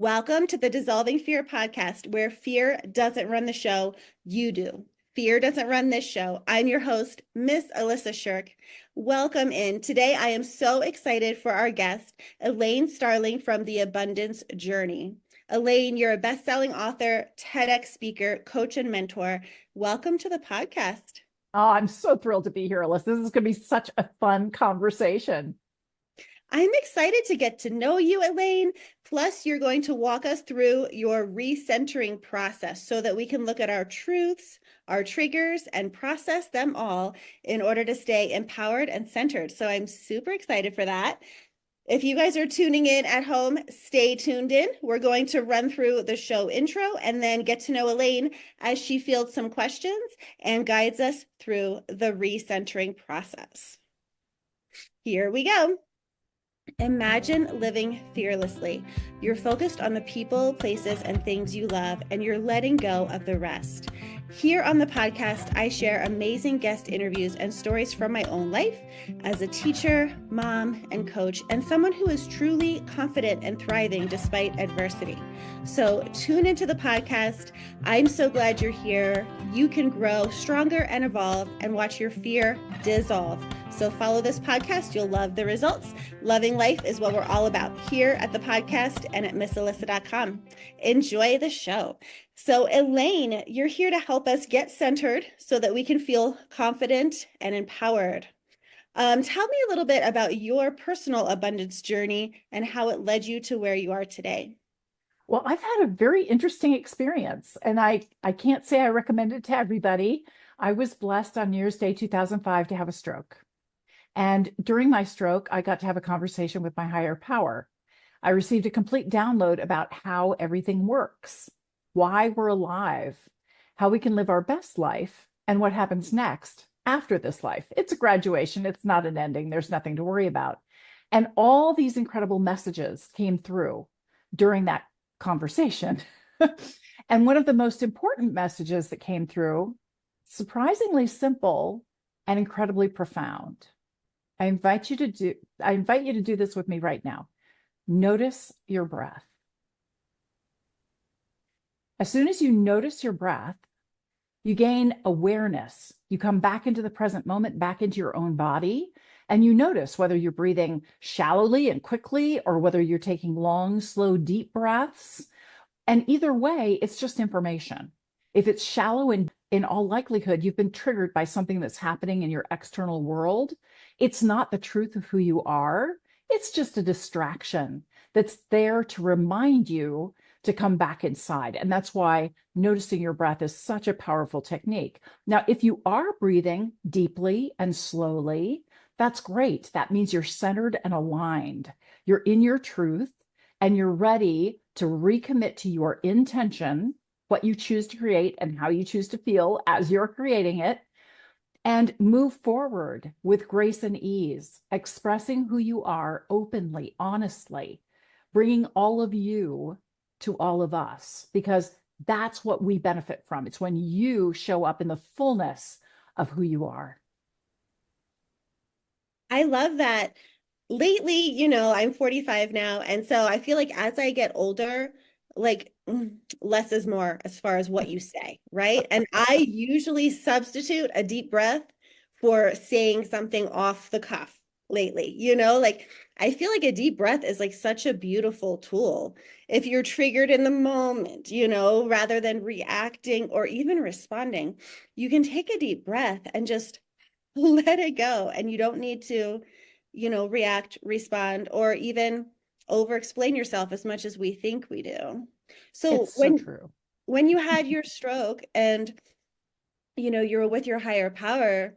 Welcome to the Dissolving Fear podcast, where fear doesn't run the show, you do. Fear doesn't run this show. I'm your host, Miss Alissa Shirk. Welcome in. Today, I am so excited for our guest, Elaine Starling from The Abundance Journey. Elaine, you're a best-selling author, TEDx speaker, coach, and mentor. Welcome to the podcast. Oh, I'm so thrilled to be here, Alyssa. This is going to be such a fun conversation. I'm excited to get to know you, Elaine. Plus, you're going to walk us through your recentering process so that we can look at our truths, our triggers, and process them all in order to stay empowered and centered. So I'm super excited for that. If you guys are tuning in at home, stay tuned in. We're going to run through the show intro and then get to know Elaine as she fields some questions and guides us through the recentering process. Here we go. Imagine living fearlessly. You're focused on the people, places, and things you love, and you're letting go of the rest. Here on the podcast, I share amazing guest interviews and stories from my own life as a teacher, mom, and coach, and someone who is truly confident and thriving despite adversity. So tune into the podcast. I'm so glad you're here. You can grow stronger and evolve and watch your fear dissolve. So follow this podcast. You'll love the results. Loving life is what we're all about here at the podcast and at missalissa.com. Enjoy the show. So Elaine, you're here to help us get centered so that we can feel confident and empowered. Tell me a little bit about your personal abundance journey and how it led you to where you are today. Well, I've had a very interesting experience, and I can't say I recommend it to everybody. I was blessed on New Year's Day 2005 to have a stroke. And during my stroke, I got to have a conversation with my higher power. I received a complete download about how everything works, why we're alive, how we can live our best life, and what happens next after this life. It's a graduation, it's not an ending, there's nothing to worry about. And all these incredible messages came through during that conversation. And one of the most important messages that came through, surprisingly simple and incredibly profound. I invite you to do this with me right now. Notice your breath. As soon as you notice your breath, you gain awareness. You come back into the present moment, back into your own body, and you notice whether you're breathing shallowly and quickly or whether you're taking long, slow, deep breaths. And either way, it's just information. If it's shallow and in all likelihood, you've been triggered by something that's happening in your external world. It's not the truth of who you are. It's just a distraction that's there to remind you to come back inside. And that's why noticing your breath is such a powerful technique. Now, if you are breathing deeply and slowly, that's great. That means you're centered and aligned. You're in your truth and you're ready to recommit to your intention, what you choose to create and how you choose to feel as you're creating it, and move forward with grace and ease, expressing who you are openly, honestly, bringing all of you to all of us, because that's what we benefit from. It's when you show up in the fullness of who you are. I love that. Lately, I'm 45 now, and so I feel like as I get older, like less is more as far as what you say, right? And I usually substitute a deep breath for saying something off the cuff lately, like I feel like a deep breath is like such a beautiful tool. If you're triggered in the moment, rather than reacting or even responding, you can take a deep breath and just let it go. And you don't need to, react, respond, or even over explain yourself as much as we think we do. So It's so true. when you had your stroke and you were with your higher power,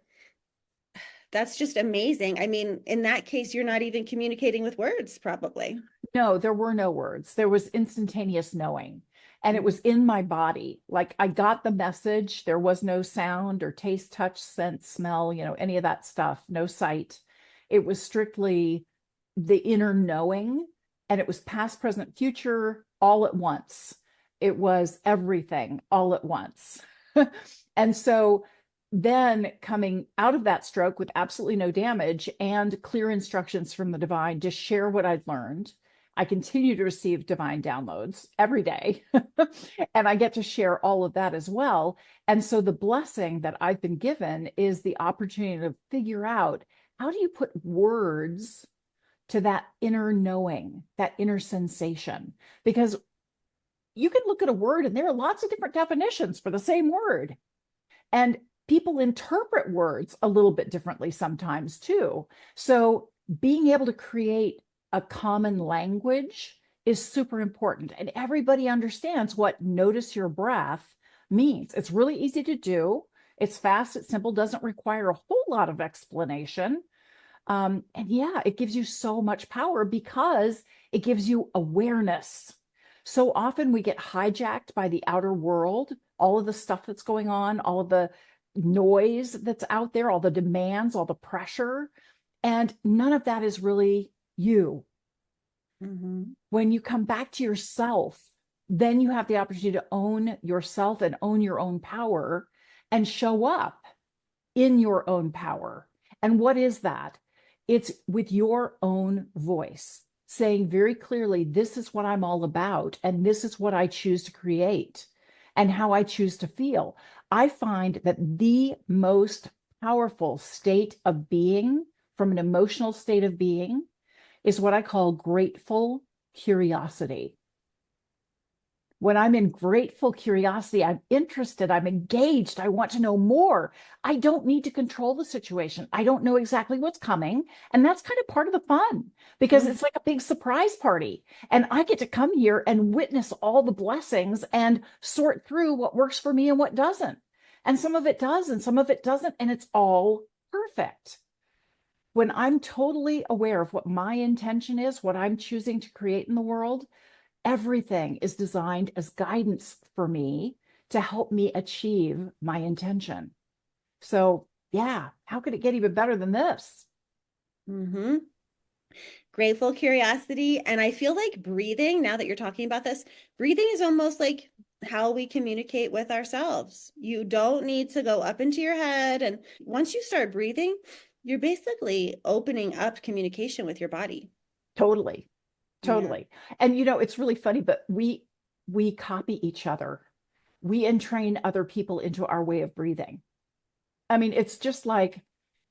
that's just amazing. I mean, in that case, you're not even communicating with words, probably. No, there were no words. There was instantaneous knowing. And it was in my body. Like I got the message. There was no sound or taste, touch, scent, smell, any of that stuff, no sight. It was strictly the inner knowing. And it was past, present, future all at once. It was everything all at once. And so then coming out of that stroke with absolutely no damage and clear instructions from the divine to share what I'd learned I continue to receive divine downloads every day. And I get to share all of that as well. And so the blessing that I've been given is the opportunity to figure out, how do you put words to that inner knowing, that inner sensation? Because you can look at a word and there are lots of different definitions for the same word. And people interpret words a little bit differently sometimes too. So being able to create a common language is super important. And everybody understands what notice your breath means. It's really easy to do. It's fast, it's simple, doesn't require a whole lot of explanation. And yeah, it gives you so much power because it gives you awareness. So often we get hijacked by the outer world, all of the stuff that's going on, all of the noise that's out there, all the demands, all the pressure. And none of that is really you. Mm-hmm. When you come back to yourself, then you have the opportunity to own yourself and own your own power and show up in your own power. And what is that? It's with your own voice, saying very clearly, this is what I'm all about, and this is what I choose to create, and how I choose to feel. I find that the most powerful state of being, from an emotional state of being, is what I call grateful curiosity. When I'm in grateful curiosity, I'm interested, I'm engaged, I want to know more. I don't need to control the situation. I don't know exactly what's coming. And that's kind of part of the fun, because Mm-hmm. it's like a big surprise party. And I get to come here and witness all the blessings and sort through what works for me and what doesn't. And some of it does, and some of it doesn't. And it's all perfect. When I'm totally aware of what my intention is, what I'm choosing to create in the world, everything is designed as guidance for me to help me achieve my intention. So, yeah, how could it get even better than this? Mm-hmm. Grateful curiosity. And I feel like breathing, now that you're talking about this, breathing is almost like how we communicate with ourselves. You don't need to go up into your head. And once you start breathing, you're basically opening up communication with your body. Totally, Yeah. totally. And it's really funny, but we copy each other. We entrain other people into our way of breathing. I mean, it's just like,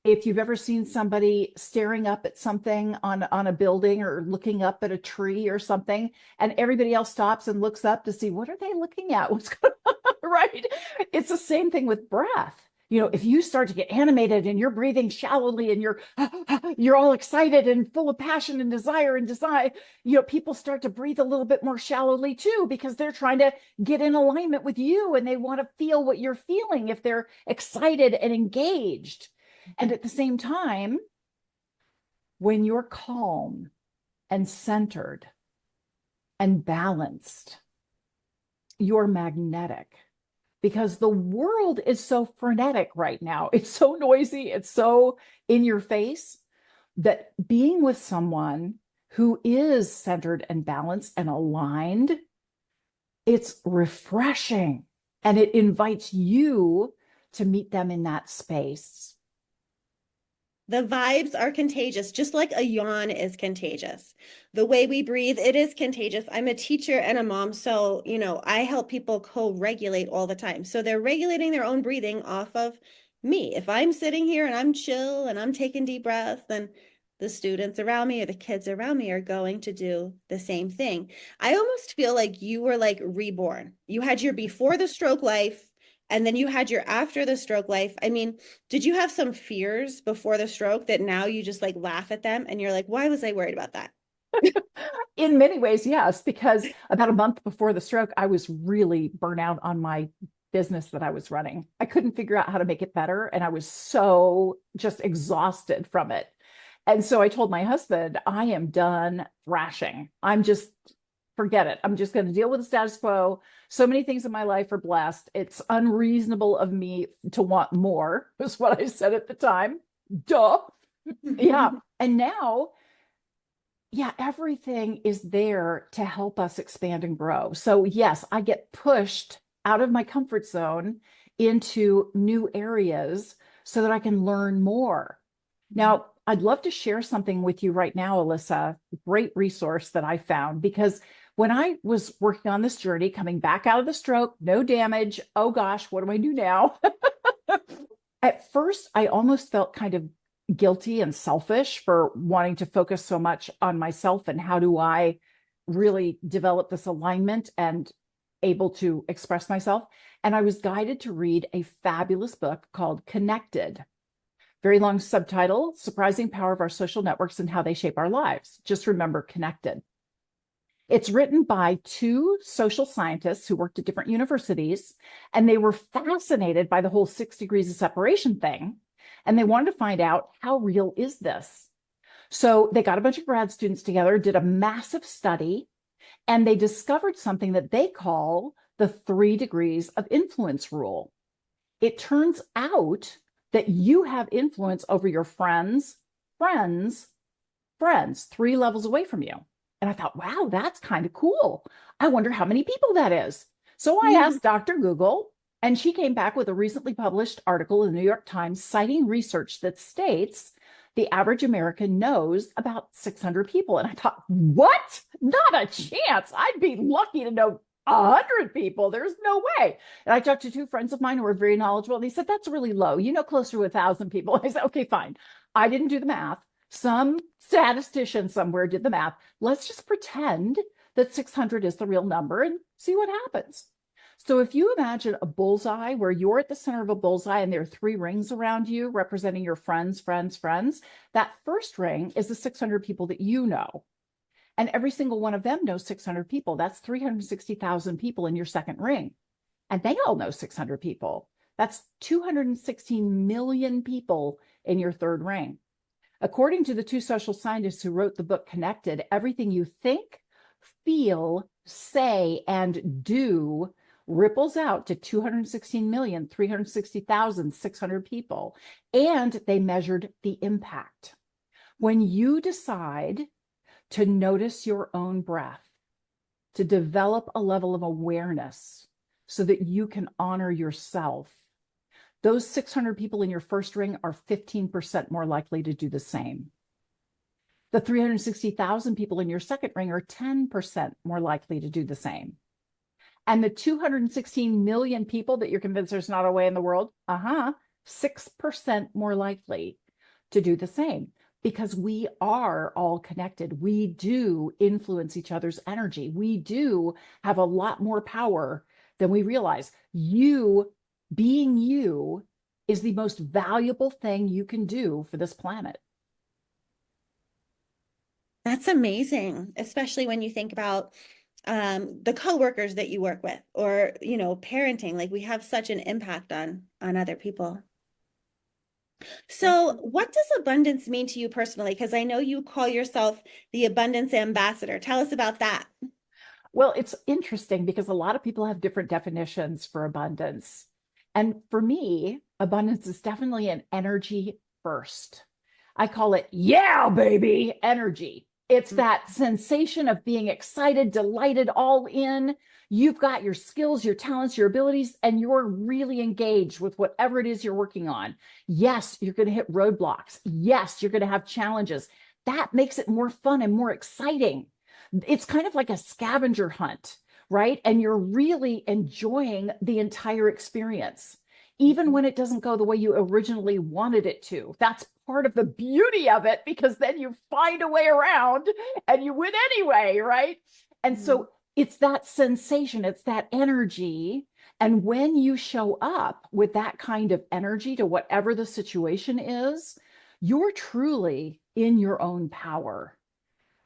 if you've ever seen somebody staring up at something on a building, or looking up at a tree or something, and everybody else stops and looks up to see, what are they looking at? What's going on? Right? It's the same thing with breath. If you start to get animated and you're breathing shallowly and you're all excited and full of passion and desire, people start to breathe a little bit more shallowly too, because they're trying to get in alignment with you, and they want to feel what you're feeling if they're excited and engaged. And at the same time, when you're calm and centered and balanced, you're magnetic, because the world is so frenetic right now. It's so noisy, it's so in your face, that being with someone who is centered and balanced and aligned, it's refreshing, and it invites you to meet them in that space. The vibes are contagious, just like a yawn is contagious. The way we breathe, it is contagious. I'm a teacher and a mom, so, I help people co-regulate all the time. So they're regulating their own breathing off of me. If I'm sitting here and I'm chill and I'm taking deep breaths, then the students around me or the kids around me are going to do the same thing. I almost feel like you were like reborn. You had your before the stroke life, and then you had your after the stroke life. I mean, did you have some fears before the stroke that now you just like laugh at them and you're like, why was I worried about that? In many ways, yes, because about a month before the stroke, I was really burnt out on my business that I was running. I couldn't figure out how to make it better, and I was so just exhausted from it. And so I told my husband, I am done thrashing. Forget it. I'm just going to deal with the status quo. So many things in my life are blessed. It's unreasonable of me to want more, was what I said at the time. Duh. Yeah. And now, yeah, everything is there to help us expand and grow. So, yes, I get pushed out of my comfort zone into new areas so that I can learn more. Now, I'd love to share something with you right now, Alyssa. Great resource that I found because when I was working on this journey, coming back out of the stroke, no damage. Oh gosh, what do I do now? At first, I almost felt kind of guilty and selfish for wanting to focus so much on myself and how do I really develop this alignment and able to express myself. And I was guided to read a fabulous book called Connected. Very long subtitle, Surprising Power of Our Social Networks and How They Shape Our Lives. Just remember Connected. It's written by two social scientists who worked at different universities, and they were fascinated by the whole 6 degrees of separation thing. And they wanted to find out, how real is this? So they got a bunch of grad students together, did a massive study, and they discovered something that they call the 3 degrees of influence rule. It turns out that you have influence over your friends, friends, friends, 3 levels away from you. And I thought, wow, that's kind of cool. I wonder how many people that is. So I Mhm. asked Dr. Google, and she came back with a recently published article in the New York Times citing research that states the average American knows about 600 people. And I thought, what? Not a chance. I'd be lucky to know 100 people. There's no way. And I talked to two friends of mine who were very knowledgeable. And they said, that's really low. You know, closer to 1,000 people. I said, okay, fine. I didn't do the math. Some statistician somewhere did the math. Let's just pretend that 600 is the real number and see what happens. So if you imagine a bullseye where you're at the center of a bullseye and there are 3 rings around you representing your friends, friends, friends, that first ring is the 600 people that you know. And every single one of them knows 600 people. That's 360,000 people in your second ring. And they all know 600 people. That's 216 million people in your third ring. According to the two social scientists who wrote the book Connected, everything you think, feel, say, and do ripples out to 216,360,600 people. And they measured the impact. When you decide to notice your own breath, to develop a level of awareness so that you can honor yourself, those 600 people in your first ring are 15% more likely to do the same. The 360,000 people in your second ring are 10% more likely to do the same. And the 216 million people that you're convinced there's not a way in the world, 6% more likely to do the same because we are all connected. We do influence each other's energy. We do have a lot more power than we realize. You being you is the most valuable thing you can do for this planet. That's amazing, especially when you think about the coworkers that you work with, or parenting. Like we have such an impact on other people. So, what does abundance mean to you personally? Because I know you call yourself the abundance ambassador. Tell us about that. Well, it's interesting because a lot of people have different definitions for abundance. And for me, abundance is definitely an energy first. I call it, yeah, baby, energy. It's that sensation of being excited, delighted, all in. You've got your skills, your talents, your abilities, and you're really engaged with whatever it is you're working on. Yes, you're going to hit roadblocks. Yes, you're going to have challenges. That makes it more fun and more exciting. It's kind of like a scavenger hunt, right? And you're really enjoying the entire experience, even when it doesn't go the way you originally wanted it to. That's part of the beauty of it because then you find a way around and you win anyway, right? And so it's that sensation, it's that energy. And when you show up with that kind of energy to whatever the situation is, you're truly in your own power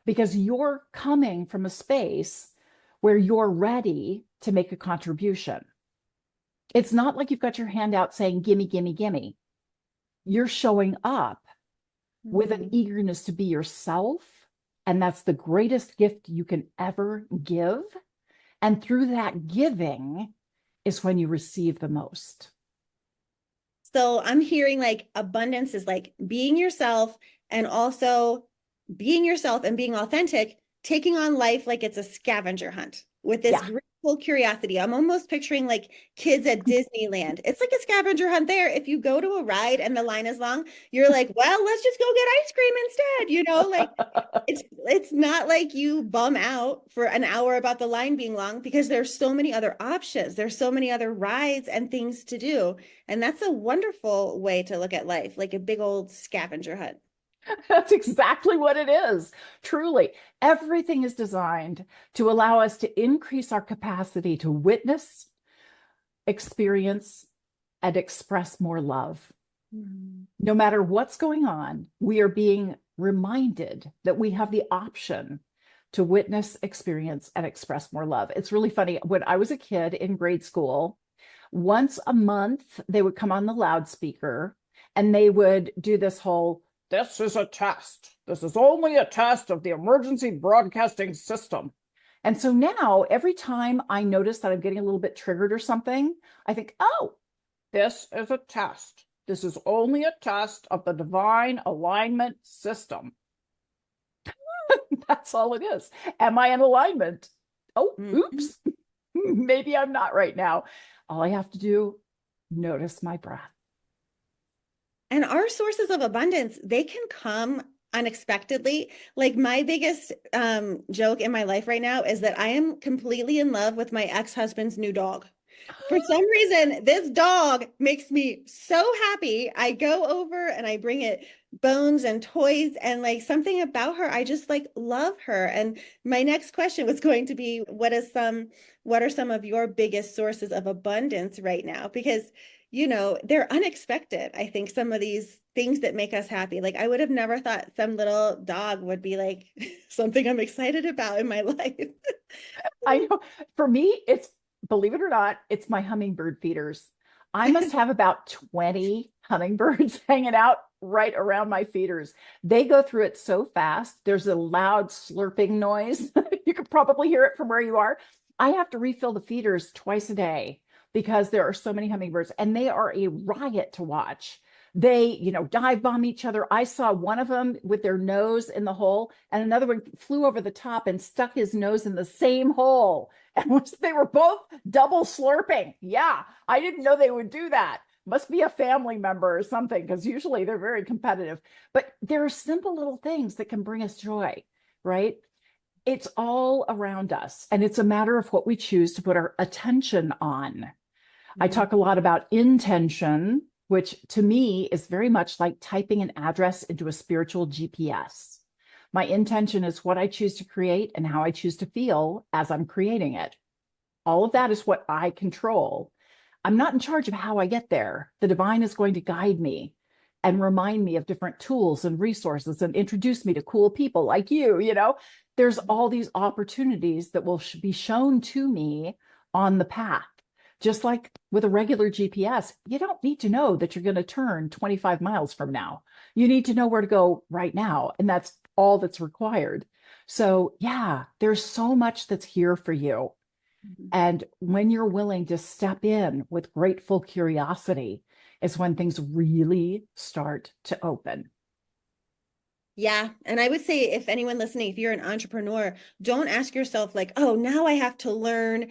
because you're coming from a space where you're ready to make a contribution. It's not like you've got your hand out saying, gimme, gimme, gimme. You're showing up with an eagerness to be yourself. And that's the greatest gift you can ever give. And through that giving is when you receive the most. So I'm hearing like abundance is like being yourself, and also being yourself and being authentic, taking on life like it's a scavenger hunt with this Yeah. group full curiosity. I'm almost picturing like kids at Disneyland. It's like a scavenger hunt there. If you go to a ride and the line is long, you're like, well, let's just go get ice cream instead. Like it's not like you bum out for an hour about the line being long because there's so many other options. There's so many other rides and things to do. And that's a wonderful way to look at life, like a big old scavenger hunt. That's exactly what it is. Truly, everything is designed to allow us to increase our capacity to witness, experience, and express more love. Mhm. No matter what's going on, we are being reminded that we have the option to witness, experience, and express more love. It's really funny. When I was a kid in grade school, once a month, they would come on the loudspeaker and they would do this whole, this is a test. This is only a test of the emergency broadcasting system. And so now every time I notice that I'm getting a little bit triggered or something, I think, oh, this is a test. This is only a test of the divine alignment system. That's all it is. Am I in alignment? Oh, Mhm. oops. Maybe I'm not right now. All I have to do, notice my breath. And our sources of abundance, they can come unexpectedly. Like my biggest joke in my life right now is that I am completely in love with my ex-husband's new dog. For some reason, this dog makes me so happy. I go over and I bring it bones and toys and like something about her. I just like love her. And my next question was going to be, what are some of your biggest sources of abundance right now? Because they're unexpected. I think some of these things that make us happy. Like I would have never thought some little dog would be like something I'm excited about in my life. I know for me, it's, believe it or not, it's my hummingbird feeders. I must have about 20 hummingbirds hanging out right around my feeders. They go through it so fast. There's a loud slurping noise. You could probably hear it from where you are. I have to refill the feeders twice a day because there are so many hummingbirds and they are a riot to watch. They, dive bomb each other. I saw one of them with their nose in the hole, and another one flew over the top and stuck his nose in the same hole. And they were both double slurping. Yeah, I didn't know they would do that. Must be a family member or something, because usually they're very competitive. But there are simple little things that can bring us joy, right? It's all around us, and it's a matter of what we choose to put our attention on. I talk a lot about intention, which to me is very much like typing an address into a spiritual GPS. My intention is what I choose to create and how I choose to feel as I'm creating it. All of that is what I control. I'm not in charge of how I get there. The divine is going to guide me and remind me of different tools and resources and introduce me to cool people like you. There's all these opportunities that will be shown to me on the path. Just like with a regular GPS, you don't need to know that you're going to turn 25 miles from now. You need to know where to go right now. And that's all that's required. So, yeah, there's so much that's here for you. And when you're willing to step in with grateful curiosity, is when things really start to open. Yeah. And I would say if anyone listening, if you're an entrepreneur, don't ask yourself like, oh, now I have to learn,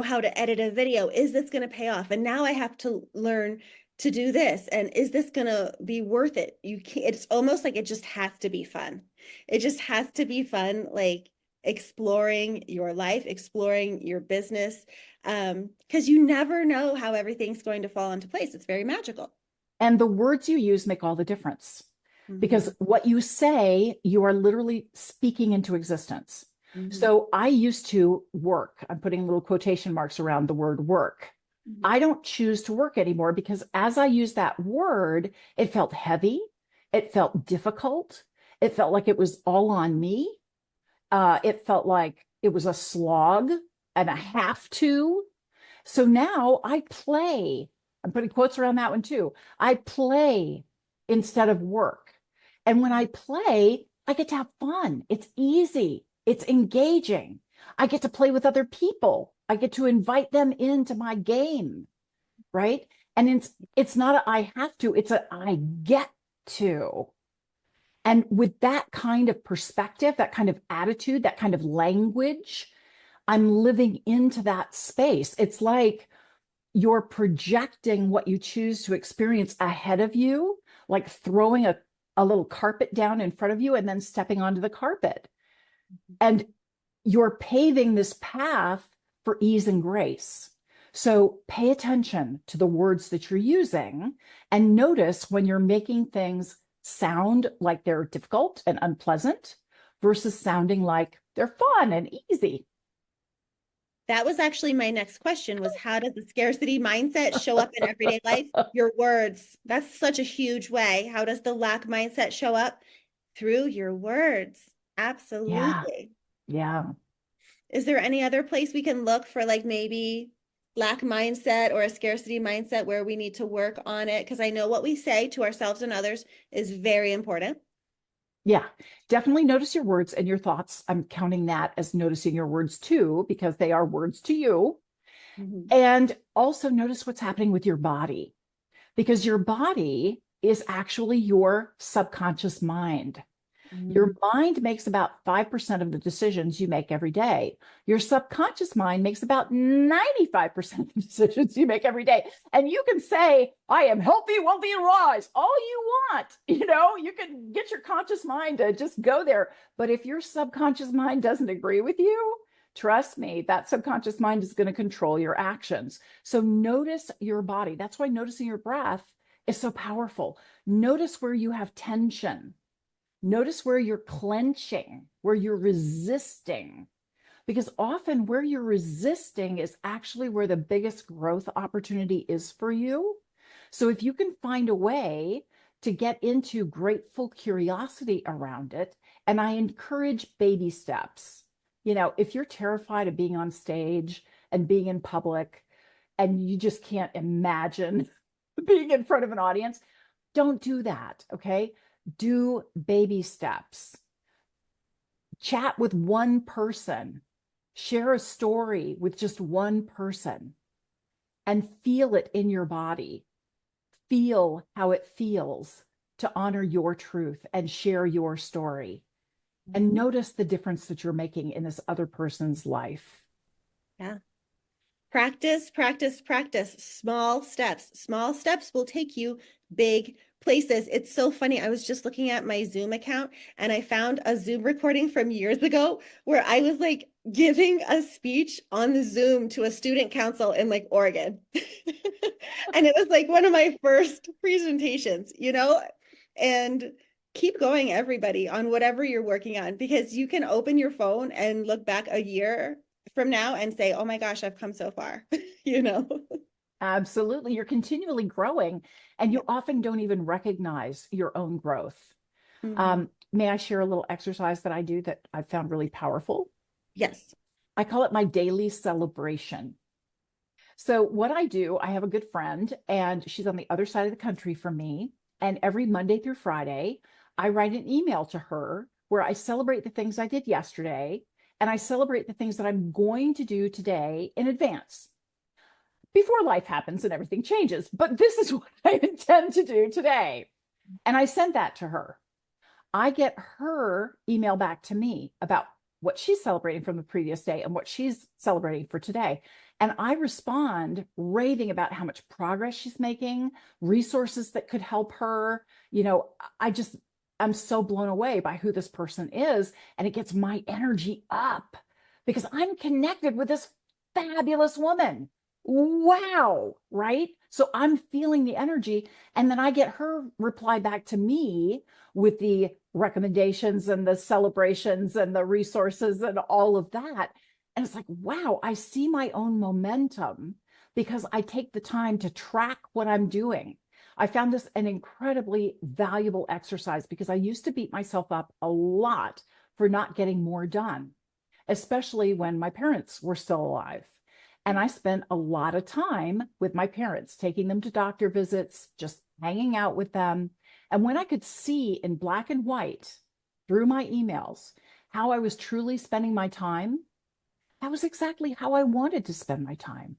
how to edit a video. Is this going to pay off? And now I have to learn to do this. And is this going to be worth it? You can't, it's almost like it just has to be fun. It just has to be fun, like exploring your life, exploring your business. Because you never know how everything's going to fall into place. It's very magical. And the words you use make all the difference Mhm. because what you say, you are literally speaking into existence. Mhm. So I used to work, I'm putting little quotation marks around the word work. Mhm. I don't choose to work anymore because as I use that word, it felt heavy. It felt difficult. It felt like it was all on me. It felt like it was a slog and a have to. So now I play. I'm putting quotes around that one too. I play instead of work. And when I play, I get to have fun. It's easy, it's engaging. I get to play with other people. I get to invite them into my game, right? And it's not a I have to, it's a I get to. And with that kind of perspective, that kind of attitude, that kind of language, I'm living into that space. It's like you're projecting what you choose to experience ahead of you, like throwing a little carpet down in front of you and then stepping onto the carpet. And you're paving this path for ease and grace. So pay attention to the words that you're using and notice when you're making things sound like they're difficult and unpleasant versus sounding like they're fun and easy. That was actually my next question was how does the scarcity mindset show up in everyday life? Your words. That's such a huge way. How does the lack mindset show up? Through your words. Yeah. Absolutely. Yeah. Is there any other place we can look for like maybe lack mindset or a scarcity mindset where we need to work on it? Because I know what we say to ourselves and others is very important. Yeah, definitely notice your words and your thoughts. I'm counting that as noticing your words too, because they are words to you. Mhm. And also notice what's happening with your body, because your body is actually your subconscious mind. Your Mm. mind makes about 5% of the decisions you make every day. Your subconscious mind makes about 95% of the decisions you make every day. And you can say, I am healthy, wealthy, and wise all you want. You can get your conscious mind to just go there. But if your subconscious mind doesn't agree with you, trust me, that subconscious mind is going to control your actions. So notice your body. That's why noticing your breath is so powerful. Notice where you have tension. Notice where you're clenching, where you're resisting, because often where you're resisting is actually where the biggest growth opportunity is for you. So if you can find a way to get into grateful curiosity around it, and I encourage baby steps. If you're terrified of being on stage and being in public and you just can't imagine being in front of an audience, don't do that. Okay. Do baby steps. Chat with one person. Share a story with just one person and feel it in your body. Feel how it feels to honor your truth and share your story. And notice the difference that you're making in this other person's life. Yeah. Practice, practice, practice. Small steps. Small steps will take you big places. It's so funny. I was just looking at my Zoom account and I found a Zoom recording from years ago where I was like giving a speech on the Zoom to a student council in like Oregon. And it was like one of my first presentations, and keep going, everybody, on whatever you're working on, because you can open your phone and look back a year from now and say, oh my gosh, I've come so far, you know? Absolutely. You're continually growing and Yeah. you often don't even recognize your own growth. Mhm. May I share a little exercise that I do that I found really powerful? Yes. I call it my daily celebration. So, what I do, I have a good friend, and she's on the other side of the country from me. And every Monday through Friday, I write an email to her where I celebrate the things I did yesterday and I celebrate the things that I'm going to do today in advance before life happens and everything changes. But this is what I intend to do today. And I send that to her. I get her email back to me about what she's celebrating from the previous day and what she's celebrating for today. And I respond raving about how much progress she's making, resources that could help her. I just, I'm so blown away by who this person is. And it gets my energy up because I'm connected with this fabulous woman. Wow. Right. So I'm feeling the energy. And then I get her reply back to me with the recommendations and the celebrations and the resources and all of that. And it's like, wow, I see my own momentum because I take the time to track what I'm doing. I found this an incredibly valuable exercise because I used to beat myself up a lot for not getting more done, especially when my parents were still alive. And I spent a lot of time with my parents, taking them to doctor visits, just hanging out with them. And when I could see in black and white through my emails how I was truly spending my time, that was exactly how I wanted to spend my time.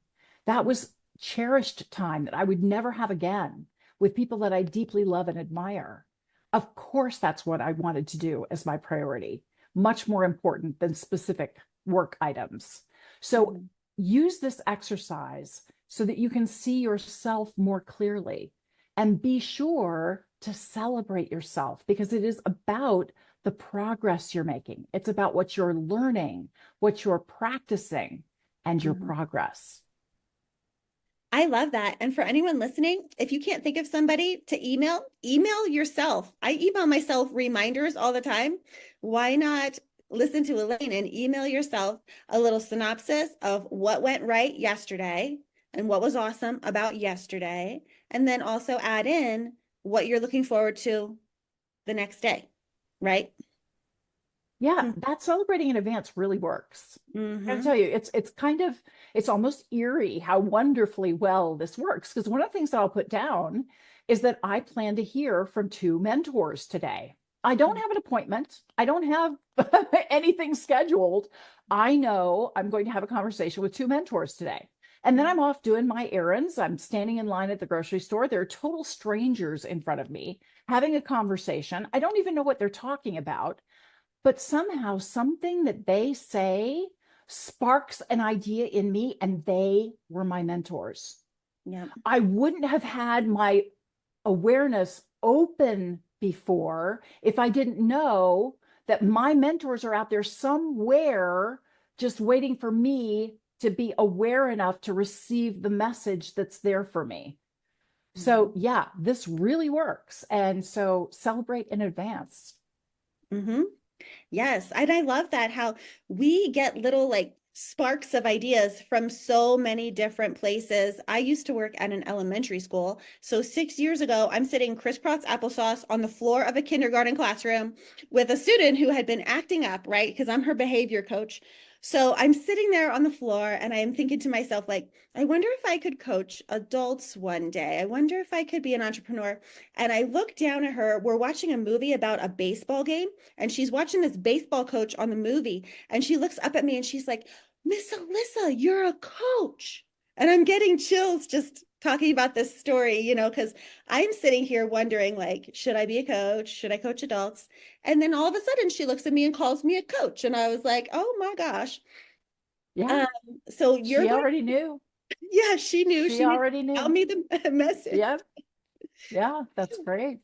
That was cherished time that I would never have again with people that I deeply love and admire. Of course, that's what I wanted to do as my priority, much more important than specific work items. So Mhm. use this exercise so that you can see yourself more clearly, and be sure to celebrate yourself, because it is about the progress you're making. It's about what you're learning, what you're practicing, and your Mhm. progress. I love that. And for anyone listening, if you can't think of somebody to email, email yourself. I email myself reminders all the time. Why not listen to Elaine and email yourself a little synopsis of what went right yesterday and what was awesome about yesterday? And then also add in what you're looking forward to the next day, right? Yeah, that celebrating in advance really works. I gotta Mm-hmm. tell you, it's kind of, it's almost eerie how wonderfully well this works. Because one of the things that I'll put down is that I plan to hear from two mentors today. I don't have an appointment. I don't have anything scheduled. I know I'm going to have a conversation with two mentors today. And then I'm off doing my errands. I'm standing in line at the grocery store. There are total strangers in front of me having a conversation. I don't even know what they're talking about, but somehow something that they say sparks an idea in me, and they were my mentors. Yeah. I wouldn't have had my awareness open before if I didn't know that my mentors are out there somewhere just waiting for me to be aware enough to receive the message that's there for me. So, Mm-hmm. yeah, this really works. And so celebrate in advance. Mm-hmm. Yes, and I love that how we get little like sparks of ideas from so many different places. I used to work at an elementary school. So 6 years ago, I'm sitting crisscross applesauce on the floor of a kindergarten classroom with a student who had been acting up, right? Because I'm her behavior coach. So I'm sitting there on the floor and I'm thinking to myself, like, I wonder if I could coach adults one day. I wonder if I could be an entrepreneur. And I look down at her. We're watching a movie about a baseball game, and she's watching this baseball coach on the movie, and she looks up at me and she's like, Miss Alissa, you're a coach. And I'm getting chills just talking about this story, because I'm sitting here wondering, like, should I be a coach? Should I coach adults? And then all of a sudden she looks at me and calls me a coach. And I was like, oh my gosh. Yeah, Um, so you're she going, already knew. yeah, she She knew, already tell knew. me the message. Yeah, yeah, that's great.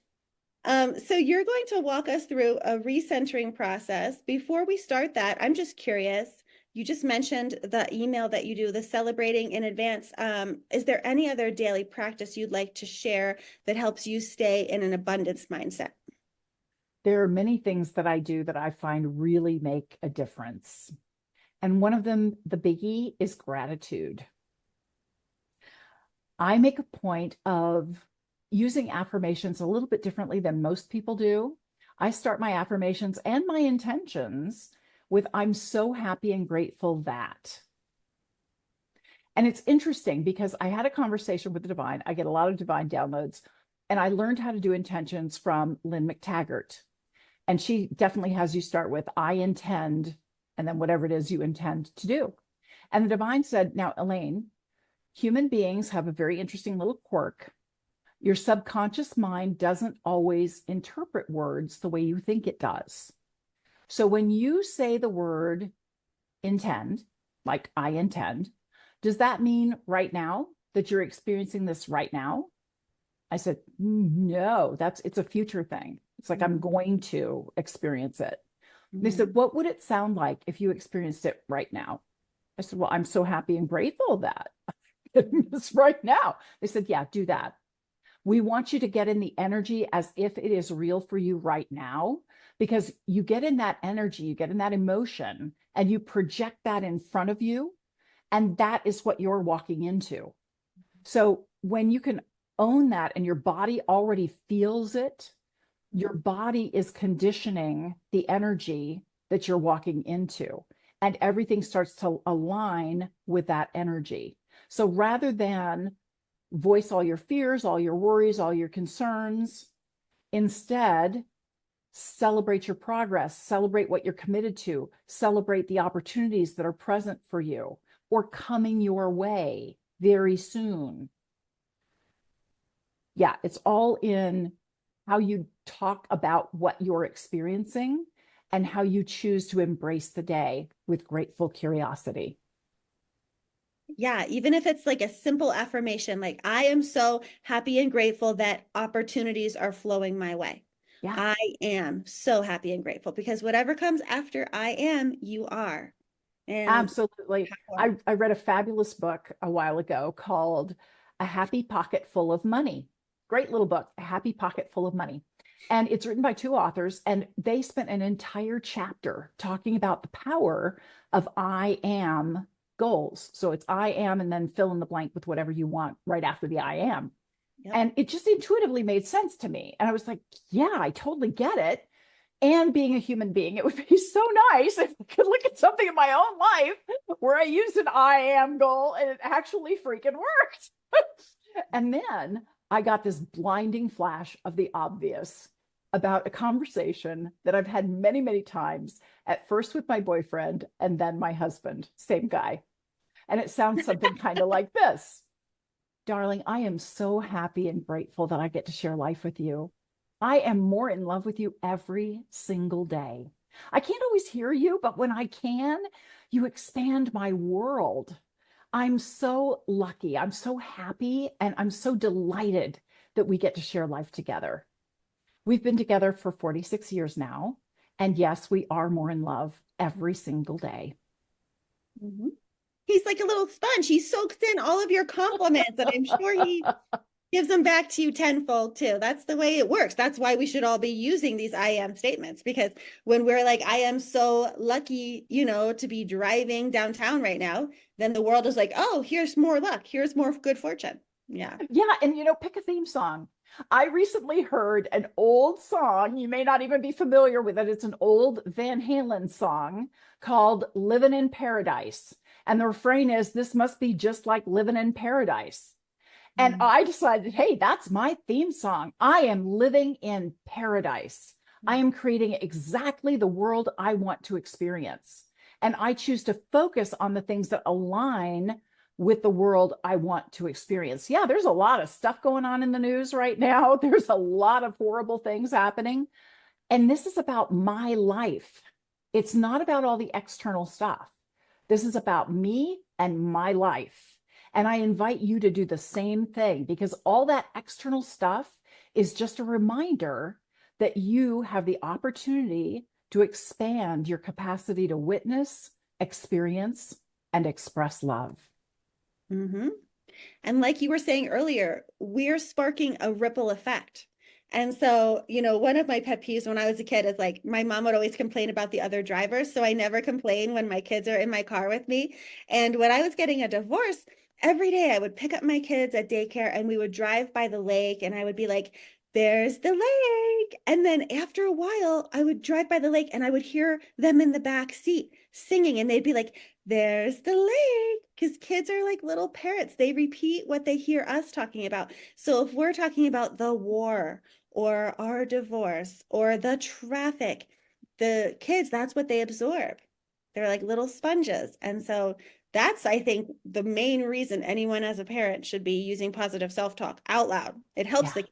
So you're going to walk us through a recentering process. Before we start that, I'm just curious. You just mentioned the email that you do, the celebrating in advance. Is there any other daily practice you'd like to share that helps you stay in an abundance mindset? There are many things that I do that I find really make a difference. And one of them, the biggie, is gratitude. I make a point of using affirmations a little bit differently than most people do. I start my affirmations and my intentions with, I'm so happy and grateful that. And it's interesting because I had a conversation with the divine. I get a lot of divine downloads, and I learned how to do intentions from Lynn McTaggart. And she definitely has you start with, I intend, and then whatever it is you intend to do. And the divine said, now, Elaine, human beings have a very interesting little quirk. Your subconscious mind doesn't always interpret words the way you think it does. So when you say the word intend, like I intend, does that mean right now that you're experiencing this right now? I said, no, it's a future thing. It's like I'm Mhm. going to experience it. They said, Mhm. what would it sound like if you experienced it right now? I said, well, I'm so happy and grateful that it's right now. They said, yeah, do that. We want you to get in the energy as if it is real for you right now, because you get in that energy, you get in that emotion, and you project that in front of you. And that is what you're walking into. So when you can own that and your body already feels it, your Mhm. body is conditioning the energy that you're walking into, and everything starts to align with that energy. So rather than voice all your fears, all your worries, all your concerns, instead, celebrate your progress, celebrate what you're committed to, celebrate the opportunities that are present for you or coming your way very soon. Yeah, it's all in how you talk about what you're experiencing and how you choose to embrace the day with grateful curiosity. Yeah, even if it's like a simple affirmation, like I am so happy and grateful that opportunities are flowing my way. Yeah. I am so happy and grateful because whatever comes after I am, you are. And Absolutely. power. I read a fabulous book a while ago called A Happy Pocket Full of Money. Great little book, A Happy Pocket Full of Money. And it's written by two authors, and they spent an entire chapter talking about the power of I am goals. So it's I am, and then fill in the blank with whatever you want right after the I am. Yep. And it just intuitively made sense to me. And I was like, yeah, I totally get it. And being a human being, it would be so nice if I could look at something in my own life where I used an I am goal and it actually freaking worked. And then I got this blinding flash of the obvious about a conversation that I've had many, many times, at first with my boyfriend and then my husband, same guy. And it sounds something kind of like this. Darling, I am so happy and grateful that I get to share life with you. I am more in love with you every single day. I can't always hear you, but when I can, you expand my world. I'm so lucky. I'm so happy, and I'm so delighted that we get to share life together. We've been together for 46 years now. And yes, we are more in love every single day. Mhm. He's like a little sponge. He soaks in all of your compliments, and I'm sure he gives them back to you tenfold too. That's the way it works. That's why we should all be using these I am statements, because when we're like, I am so lucky, to be driving downtown right now, then the world is like, oh, here's more luck. Here's more good fortune. Yeah. Yeah, and pick a theme song. I recently heard an old song. You may not even be familiar with it. It's an old Van Halen song called Living in Paradise. And the refrain is, This must be just like living in paradise. And Mm-hmm. I decided, hey, that's my theme song. I am living in paradise. I am creating exactly the world I want to experience. And I choose to focus on the things that align with the world I want to experience. Yeah, there's a lot of stuff going on in the news right now. There's a lot of horrible things happening. And this is about my life. It's not about all the external stuff. This is about me and my life. And I invite you to do the same thing, because all that external stuff is just a reminder that you have the opportunity to expand your capacity to witness, experience, and express love. Mm-hmm. And like you were saying earlier, we're sparking a ripple effect. And so, one of my pet peeves when I was a kid is like my mom would always complain about the other drivers. So I never complain when my kids are in my car with me. And when I was getting a divorce, every day I would pick up my kids at daycare and we would drive by the lake and I would be like, there's the lake. And then after a while, I would drive by the lake and I would hear them in the back seat singing and they'd be like, there's the lake. Because kids are like little parrots. They repeat what they hear us talking about. So if we're talking about the war or our divorce or the traffic, the kids, that's what they absorb. They're like little sponges. And so that's, I think, the main reason anyone as a parent should be using positive self-talk out loud. It helps Yeah.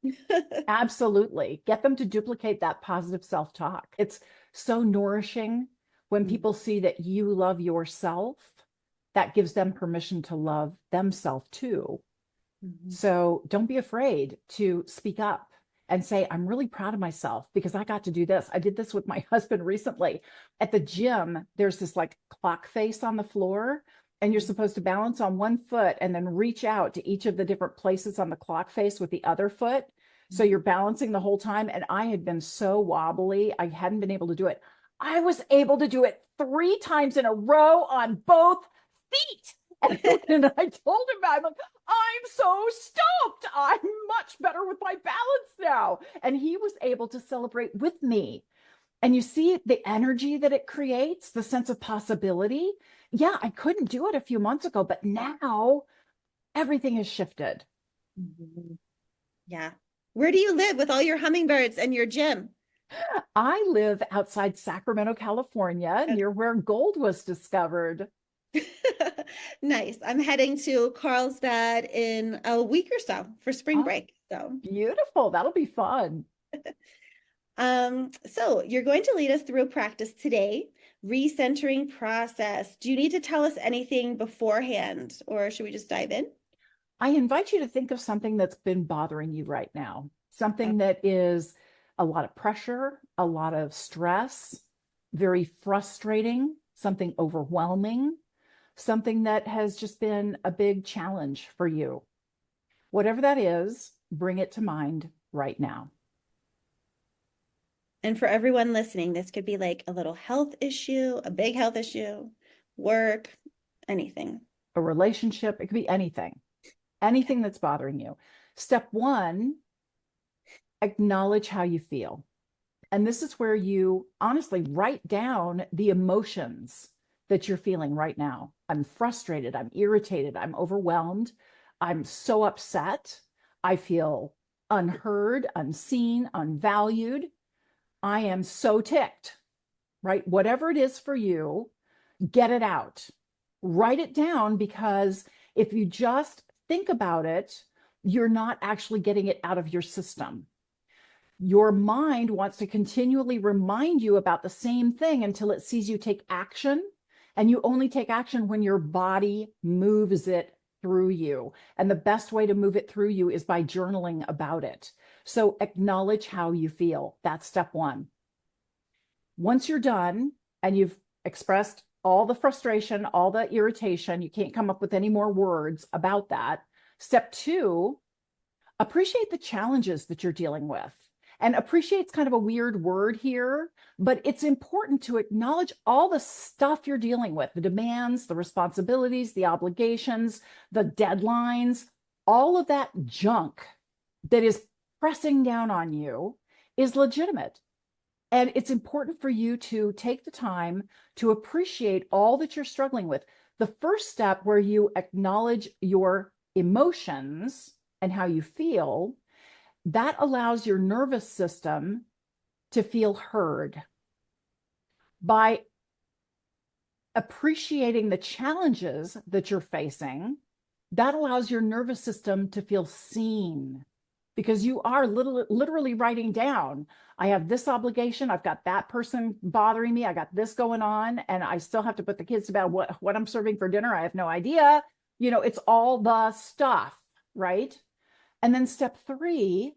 the kids. Absolutely. Get them to duplicate that positive self talk. It's so nourishing when people see that you love yourself. That gives them permission to love themselves too. Mhm. So don't be afraid to speak up and say, I'm really proud of myself because I got to do this. I did this with my husband recently. At the gym, there's this like clock face on the floor, and you're supposed to balance on one foot and then reach out to each of the different places on the clock face with the other foot. So you're balancing the whole time. And I had been so wobbly, I hadn't been able to do it. I was able to do it 3 times in a row on both feet. And I told him, I'm like, I'm so stoked. I'm much better with my balance now. And he was able to celebrate with me. And you see the energy that it creates, the sense of possibility. Yeah, I couldn't do it a few months ago, but now everything has shifted. Mhm. Yeah. Where do you live with all your hummingbirds and your gym? I live outside Sacramento, California, near where gold was discovered. Nice. I'm heading to Carlsbad in a week or so for spring Oh, break. So, beautiful. That'll be fun. so you're going to lead us through a practice today recentering process. Do you need to tell us anything beforehand, or should we just dive in? I invite you to think of something that's been bothering you right now, something that is a lot of pressure, a lot of stress, very frustrating, something overwhelming, something that has just been a big challenge for you. Whatever that is, bring it to mind right now. And for everyone listening, this could be like a little health issue, a big health issue, work, anything. A relationship, it could be anything, anything that's bothering you. Step one, acknowledge how you feel. And this is where you honestly write down the emotions that you're feeling right now. I'm frustrated. I'm irritated. I'm overwhelmed. I'm so upset. I feel unheard, unseen, unvalued. I am so ticked, right? Whatever it is for you, get it out. Write it down, because if you just think about it, you're not actually getting it out of your system. Your mind wants to continually remind you about the same thing until it sees you take action. And you only take action when your body moves it through you. And the best way to move it through you is by journaling about it. So acknowledge how you feel. That's step one. Once you're done and you've expressed all the frustration, all the irritation, you can't come up with any more words about that. Step two, appreciate the challenges that you're dealing with. And appreciate's kind of a weird word here, but it's important to acknowledge all the stuff you're dealing with, the demands, the responsibilities, the obligations, the deadlines, all of that junk that is pressing down on you is legitimate. And it's important for you to take the time to appreciate all that you're struggling with. The first step, where you acknowledge your emotions and how you feel, that allows your nervous system to feel heard. By appreciating the challenges that you're facing, that allows your nervous system to feel seen, because you are literally writing down, I have this obligation, I've got that person bothering me, I got this going on, and I still have to put the kids to bed. What I'm serving for dinner, I have no idea. It's all the stuff, right? And then step three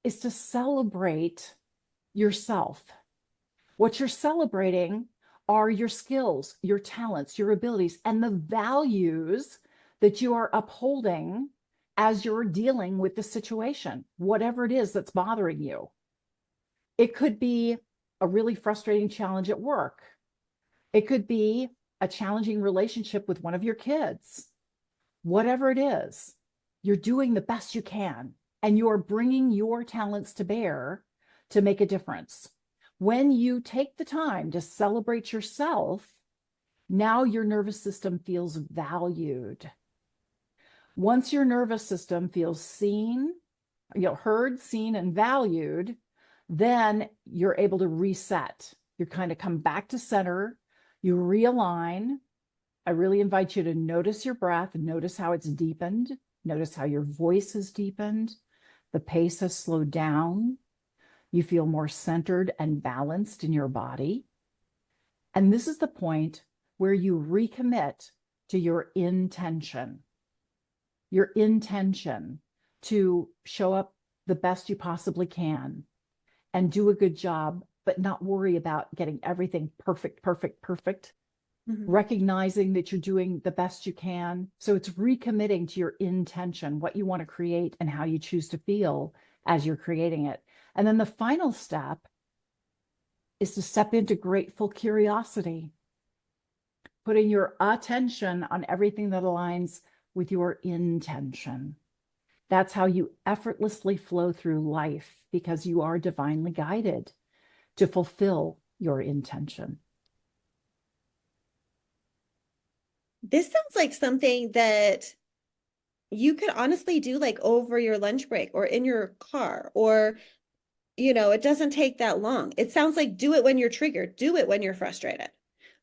is to celebrate yourself. What you're celebrating are your skills, your talents, your abilities, and the values that you are upholding as you're dealing with the situation, whatever it is that's bothering you. It could be a really frustrating challenge at work. It could be a challenging relationship with one of your kids. Whatever it is, you're doing the best you can, and you're bringing your talents to bear to make a difference. When you take the time to celebrate yourself, now your nervous system feels valued. Once your nervous system feels seen, heard, seen, and valued, then you're able to reset. You kind of come back to center, you realign. I really invite you to notice your breath, notice how it's deepened, notice how your voice has deepened, the pace has slowed down, you feel more centered and balanced in your body. And this is the point where you recommit to your intention to show up the best you possibly can and do a good job, but not worry about getting everything perfect. Mhm. Recognizing that you're doing the best you can. So it's recommitting to your intention, what you want to create and how you choose to feel as you're creating it. And then the final step is to step into grateful curiosity, putting your attention on everything that aligns with your intention. That's how you effortlessly flow through life, because you are divinely guided to fulfill your intention. This sounds like something that you could honestly do like over your lunch break or in your car, or, it doesn't take that long. It sounds like do it when you're triggered, do it when you're frustrated,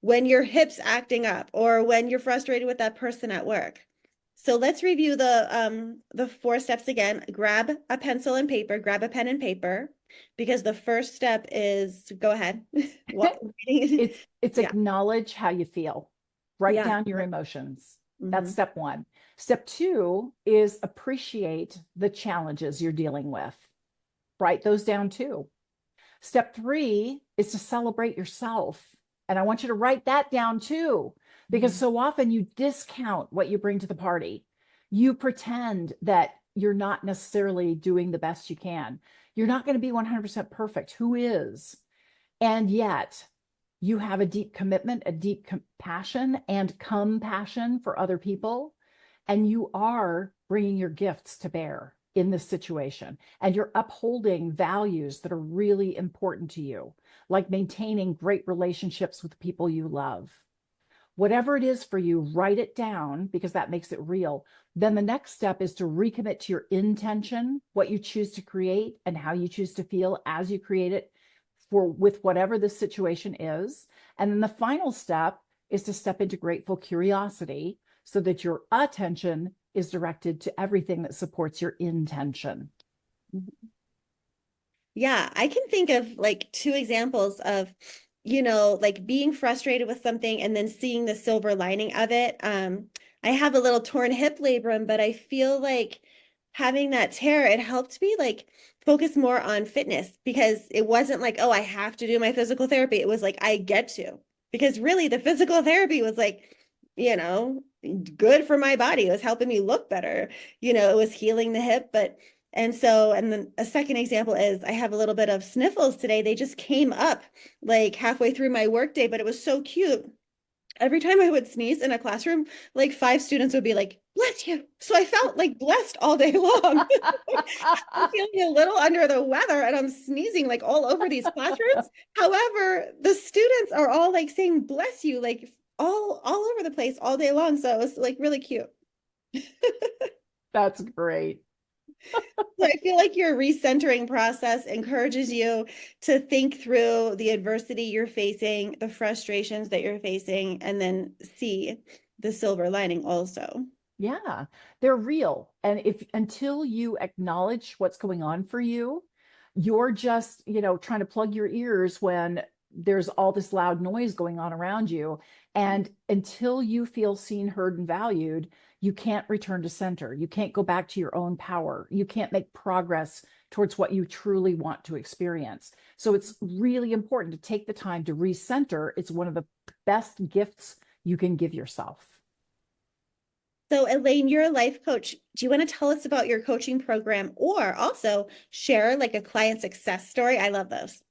when your hips acting up, or when you're frustrated with that person at work. So let's review the 4 steps again. Grab a pencil and paper, grab a pen and paper. Because the first step is go ahead. What? It's Yeah. acknowledge how you feel. Write Yeah. down your emotions. That's Hmm. step one. Step two is appreciate the challenges you're dealing with. Write those down too. Step three is to celebrate yourself. And I want you to write that down too, because so often you discount what you bring to the party. You pretend that you're not necessarily doing the best you can. You're not going to be 100% perfect. Who is? And yet, you have a deep commitment, a deep passion and compassion for other people. And you are bringing your gifts to bear in this situation. And you're upholding values that are really important to you, like maintaining great relationships with people you love. Whatever it is for you, write it down because that makes it real. Then the next step is to recommit to your intention, what you choose to create and how you choose to feel as you create it for with whatever the situation is. And then the final step is to step into grateful curiosity so that your attention is directed to everything that supports your intention. Yeah, I can think of like two examples of, like being frustrated with something and then seeing the silver lining of it. I have a little torn hip labrum, but I feel like having that tear, it helped me like focus more on fitness because it wasn't like, oh, I have to do my physical therapy. It was like, I get to, because really the physical therapy was like, you know, good for my body. It was helping me look better. It was healing the hip, but and then a second example is I have a little bit of sniffles today. They just came up like halfway through my workday, but it was so cute. Every time I would sneeze in a classroom, like five students would be like, bless you. So I felt like blessed all day long. I'm feeling a little under the weather and I'm sneezing like all over these classrooms. However, the students are all like saying bless you, like all over the place all day long. So it was like really cute. That's great. So I feel like your recentering process encourages you to think through the adversity you're facing, the frustrations that you're facing, and then see the silver lining also. Yeah, they're real. And if until you acknowledge what's going on for you, you're just, trying to plug your ears when there's all this loud noise going on around you. And until you feel seen, heard, and valued, you can't return to center. You can't go back to your own power. You can't make progress towards what you truly want to experience. So it's really important to take the time to recenter. It's one of the best gifts you can give yourself. So, Elaine, you're a life coach. Do you want to tell us about your coaching program or also share like a client success story? I love those.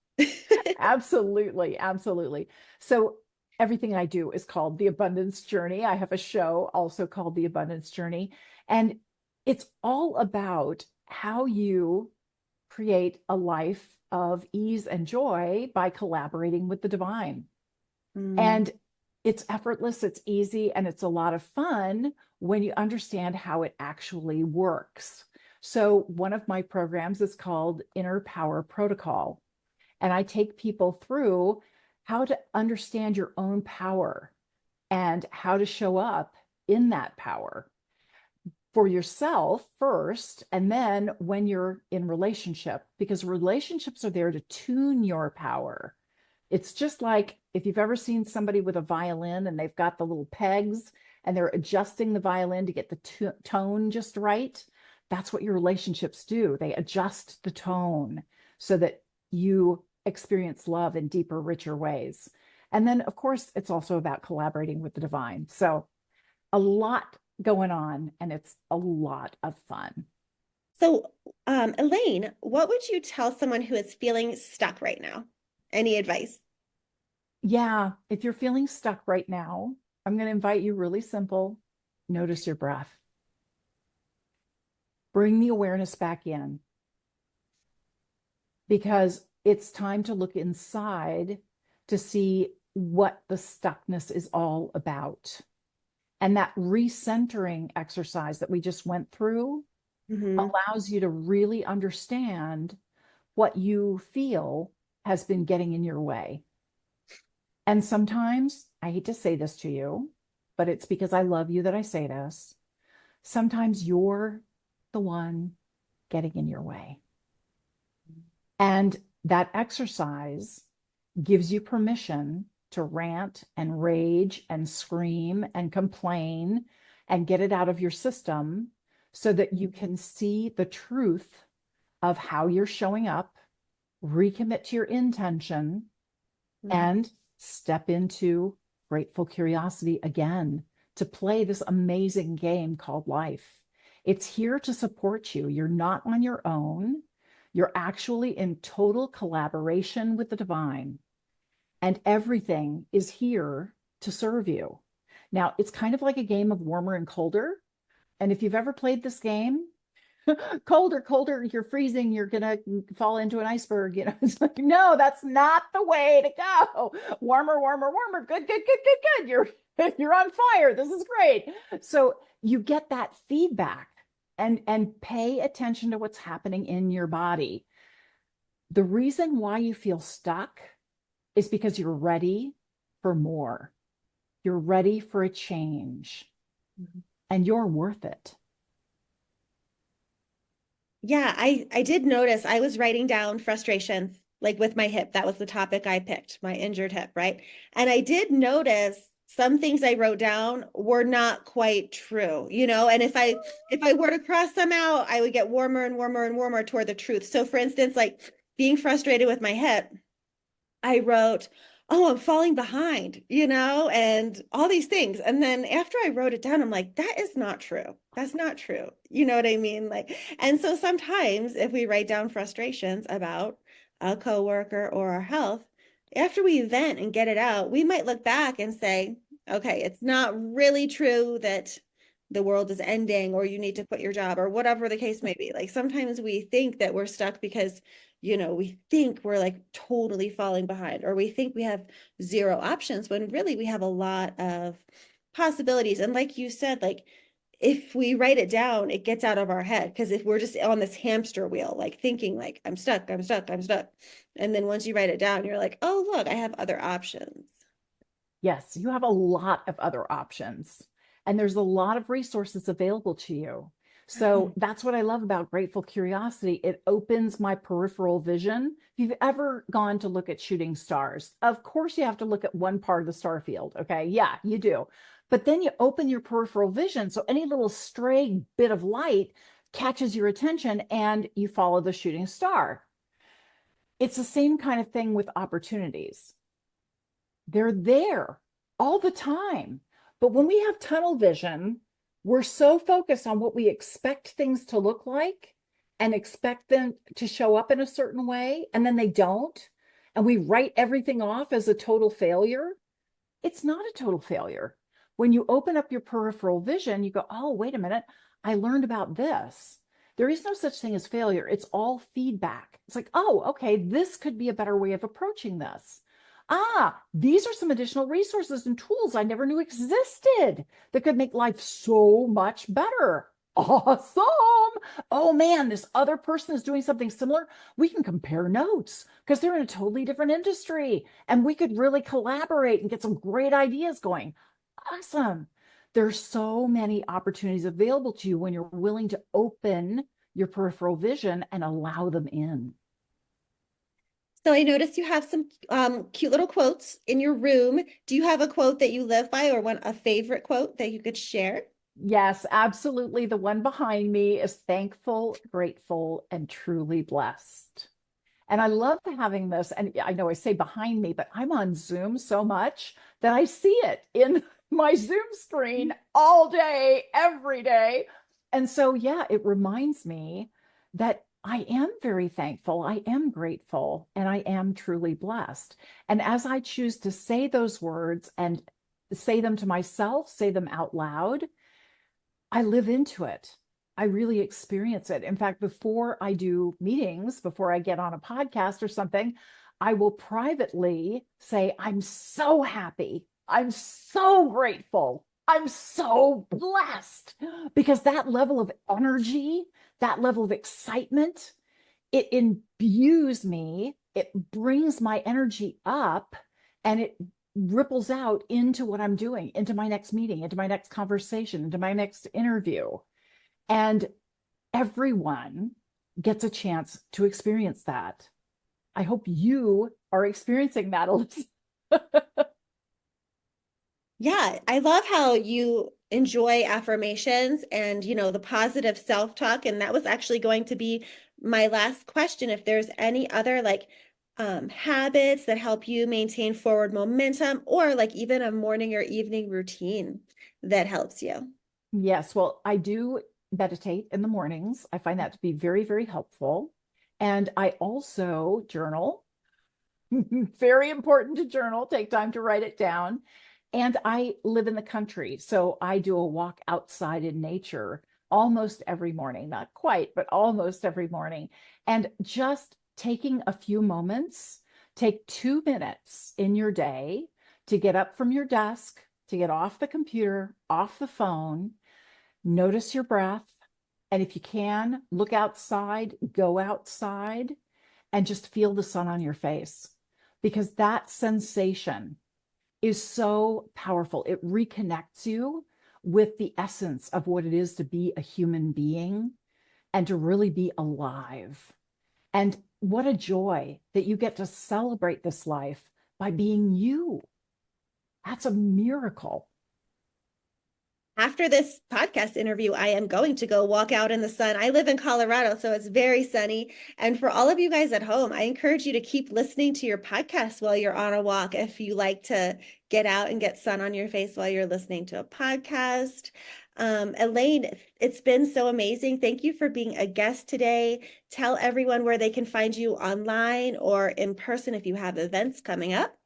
Absolutely, absolutely. So everything I do is called the Abundance Journey. I have a show also called the Abundance Journey, and it's all about how you create a life of ease and joy by collaborating with the divine. Mm. And it's effortless, it's easy, and it's a lot of fun when you understand how it actually works. So one of my programs is called Inner Power Protocol. And I take people through how to understand your own power and how to show up in that power for yourself first. And then when you're in relationship, because relationships are there to tune your power. It's just like if you've ever seen somebody with a violin and they've got the little pegs and they're adjusting the violin to get the tone just right. That's what your relationships do. They adjust the tone so that you experience love in deeper, richer ways. And then, of course, it's also about collaborating with the divine. So, a lot going on, and it's a lot of fun. So, Elaine, what would you tell someone who is feeling stuck right now? Any advice? Yeah, if you're feeling stuck right now, I'm going to invite you really simple. Notice your breath. Bring the awareness back in because it's time to look inside to see what the stuckness is all about. And that recentering exercise that we just went through Hmm. allows you to really understand what you feel has been getting in your way. And sometimes, I hate to say this to you, but it's because I love you that I say this. Sometimes you're the one getting in your way. And that exercise gives you permission to rant and rage and scream and complain and get it out of your system so that you can see the truth of how you're showing up, recommit to your intention, Mhm. and step into grateful curiosity again to play this amazing game called life. It's here to support you. You're not on your own. You're actually in total collaboration with the divine, and everything is here to serve you. Now, it's kind of like a game of warmer and colder. And if you've ever played this game, colder, colder, you're freezing, you're gonna fall into an iceberg. It's like, no, that's not the way to go. Warmer, warmer, warmer. Good, good, good, good, good. You're on fire. This is great. So you get that feedback and pay attention to what's happening in your body. The reason why you feel stuck is because you're ready for more. You're ready for a change, Mhm. and you're worth it. Yeah, I did notice I was writing down frustrations like with my hip. That was the topic I picked, my injured hip, right? And I did notice some things I wrote down were not quite true, and if I were to cross them out, I would get warmer and warmer and warmer toward the truth. So for instance, like being frustrated with my hip, I wrote, "Oh, I'm falling behind," and all these things. And then after I wrote it down, I'm like, that is not true. That's not true. You know what I mean? Like, and so sometimes if we write down frustrations about a coworker or our health, after we vent and get it out, we might look back and say, okay, it's not really true that the world is ending or you need to quit your job or whatever the case may be. Like sometimes we think that we're stuck because we think we're like totally falling behind, or we think we have zero options when really we have a lot of possibilities. And like you said, like if we write it down, it gets out of our head. Because if we're just on this hamster wheel, like thinking like I'm stuck, I'm stuck, I'm stuck. And then once you write it down, you're like, oh, look, I have other options. Yes, you have a lot of other options, and there's a lot of resources available to you. So that's what I love about Grateful Curiosity. It opens my peripheral vision. If you've ever gone to look at shooting stars, of course you have to look at one part of the star field. Okay. Yeah, you do. But then you open your peripheral vision. So any little stray bit of light catches your attention and you follow the shooting star. It's the same kind of thing with opportunities. They're there all the time. But when we have tunnel vision, we're so focused on what we expect things to look like and expect them to show up in a certain way, and then they don't. And we write everything off as a total failure. It's not a total failure. When you open up your peripheral vision, you go, oh, wait a minute, I learned about this. There is no such thing as failure. It's all feedback. It's like, oh, okay, this could be a better way of approaching this. Ah, these are some additional resources and tools I never knew existed that could make life so much better. Awesome. Oh man, this other person is doing something similar. We can compare notes because they're in a totally different industry and we could really collaborate and get some great ideas going. Awesome. There's so many opportunities available to you when you're willing to open your peripheral vision and allow them in. So I noticed you have some cute little quotes in your room. Do you have a quote that you live by or a favorite quote that you could share? Yes, absolutely. The one behind me is thankful, grateful, and truly blessed. And I love having this. And I know I say behind me, but I'm on Zoom so much that I see it in my Zoom screen all day, every day. And so, yeah, it reminds me that I am very thankful, I am grateful, and I am truly blessed. And as I choose to say those words and say them to myself, say them out loud, I live into it. I really experience it. In fact, before I do meetings, before I get on a podcast or something, I will privately say, I'm so happy. I'm so grateful. I'm so blessed because that level of energy, that level of excitement, it imbues me, it brings my energy up, and it ripples out into what I'm doing, into my next meeting, into my next conversation, into my next interview. And everyone gets a chance to experience that. I hope you are experiencing that, Alyssa. Yeah, I love how you enjoy affirmations and, the positive self-talk. And that was actually going to be my last question. If there's any other like habits that help you maintain forward momentum, or like even a morning or evening routine that helps you. Yes, well, I do meditate in the mornings. I find that to be very, very helpful. And I also journal. Very important to journal, take time to write it down. And I live in the country, so I do a walk outside in nature almost every morning, not quite, but almost every morning. And just taking a few moments, take 2 minutes in your day to get up from your desk, to get off the computer, off the phone, notice your breath. And if you can, look outside, go outside, and just feel the sun on your face, because that sensation is so powerful. It reconnects you with the essence of what it is to be a human being and to really be alive. And what a joy that you get to celebrate this life by being you. That's a miracle. After this podcast interview, I am going to go walk out in the sun. I live in Colorado, so it's very sunny. And for all of you guys at home, I encourage you to keep listening to your podcast while you're on a walk if you like to get out and get sun on your face while you're listening to a podcast. Elaine, it's been so amazing. Thank you for being a guest today. Tell everyone where they can find you online or in person if you have events coming up.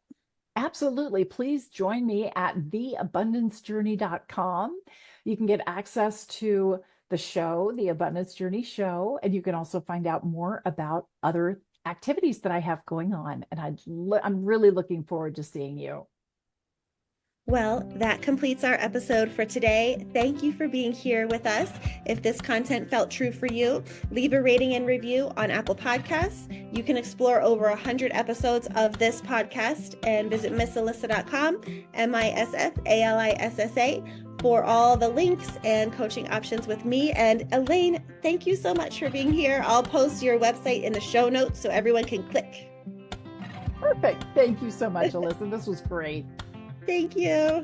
Absolutely. Please join me at theabundancejourney.com. You can get access to the show, The Abundance Journey Show, and you can also find out more about other activities that I have going on. And I'm really looking forward to seeing you. Well, that completes our episode for today. Thank you for being here with us. If this content felt true for you, leave a rating and review on Apple Podcasts. You can explore over 100 episodes of this podcast and visit missalissa.com, MISSALISSA, for all the links and coaching options with me. And Elaine, thank you so much for being here. I'll post your website in the show notes so everyone can click. Perfect. Thank you so much, Alyssa. This was great. Thank you.